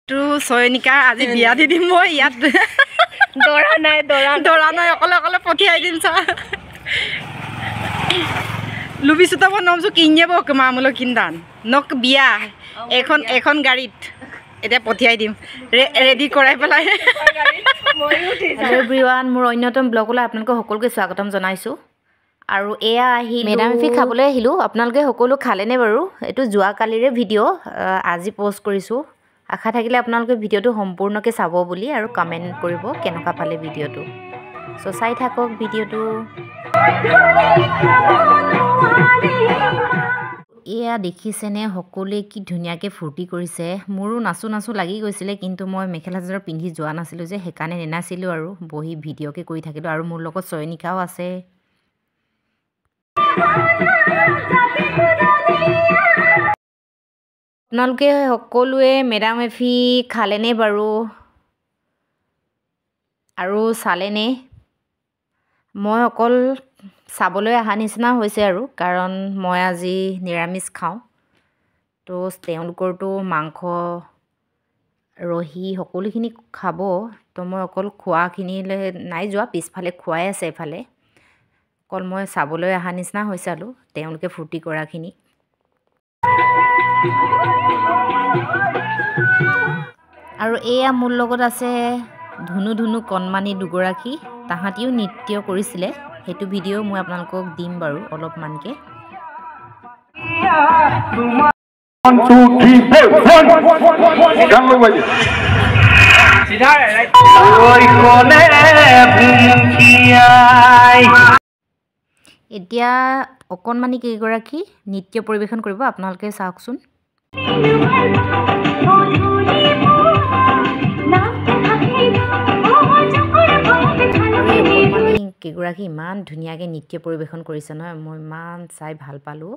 তো সৈনিকা আজি বিয়া দি দিম মই ইয়াত দৰা নাই অকলে অকলে পঠিয়াই দিম চা লুবিছো তব নমছো কিনিব মামুলো কিন্দান নক বিয়া এখন গাড়ীত এটা পঠিয়াই দিম ৰেডি কৰাই পেলাই হেল্ল' এভৰিৱান মোৰ অন্যতম ব্লগলৈ আপোনালোকক সকলোকে স্বাগতম জনাইছোঁ আৰু এয়া আহি মেডামেফি খাবলৈ আহিলোঁ আপোনালোকে সকলো খালেনে বাৰু এইটো যোৱাকালিৰে ভিডিঅ' আজি পষ্ট কৰিছোঁ আশা থাকিলে আপোনালোকে ভিডিঅ'টো সম্পূৰ্ণকৈ চাব বুলি আৰু কমেণ্ট কৰিব কেনেকুৱা পালে ভিডিঅ'টো চ' চাই থাকক ভিডিঅ'টো এয়া দেখিছেনে সকলোৱে কি ধুনীয়াকৈ ফূৰ্তি কৰিছে মোৰো নাচো লাগি গৈছিলে কিন্তু মই মেখেলা চাদৰ পিন্ধি যোৱা নাছিলোঁ যে সেইকাৰণে নেনাছিলোঁ আৰু বহি ভিডিঅ'কে কৰি থাকিলোঁ আৰু মোৰ লগত চয়নিকাও আছে আপোনালোকে সকলোৱে মেডামেফি খালেনে বাৰু আৰু চালেনে মই অকল চাবলৈ অহা নিচিনা হৈছে আৰু কাৰণ মই আজি নিৰামিষ খাওঁ তো তেওঁলোকৰতো মাংস ৰহি সকলোখিনি খাব তো মই অকল খোৱাখিনিলৈ নাই যোৱা পিছফালে খুৱাই আছে এফালে অকল মই চাবলৈ অহা নিচিনা হৈছে আৰু তেওঁলোকে ফূৰ্তি কৰাখিনি আৰু এয়া মোৰ লগত আছে ধুনু কণমানি দুগৰাকী তাহাঁতিও নৃত্য কৰিছিলে সেইটো ভিডিঅ' মই আপোনালোকক দিম বাৰু অলপমানকৈ এতিয়া অকণমানি কেইগৰাকী নৃত্য পৰিৱেশন কৰিব আপোনালোকে চাওকচোন কেইগৰাকী ইমান ধুনীয়াকৈ নৃত্য পৰিৱেশন কৰিছে নহয় মই ইমান চাই ভাল পালোঁ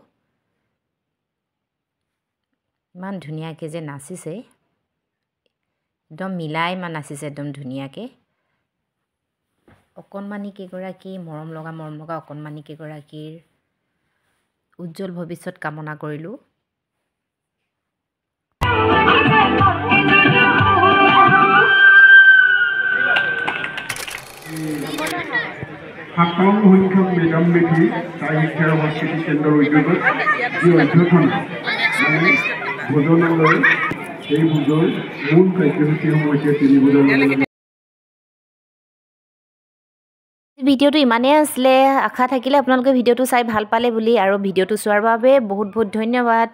ইমান ধুনীয়াকৈ যে নাচিছে একদম মিলাই ইমান নাচিছে একদম ধুনীয়াকৈ অকণমানি কেইগৰাকী মৰম লগা অকণমানি কেইগৰাকীৰ উজ্জ্বল ভৱিষ্যত কামনা কৰিলোঁ সাতম সংখ্যক মেডামেফি সাহিত্য সংস্কৃতি কেন্দ্ৰৰ উদ্যোগত যি অধ্যক্ষণ মানে ভোজনালয় সেই ভোজৰ মূল কাৰ্যসূচীসমূহ হৈছে 3 বজালৈকে ভিডিঅ'টো ইমানেই আছিলে আশা থাকিলে আপোনালোকে ভিডিঅ'টো চাই ভাল পালে বুলি আৰু ভিডিঅ'টো চোৱাৰ বাবে বহুত ধন্যবাদ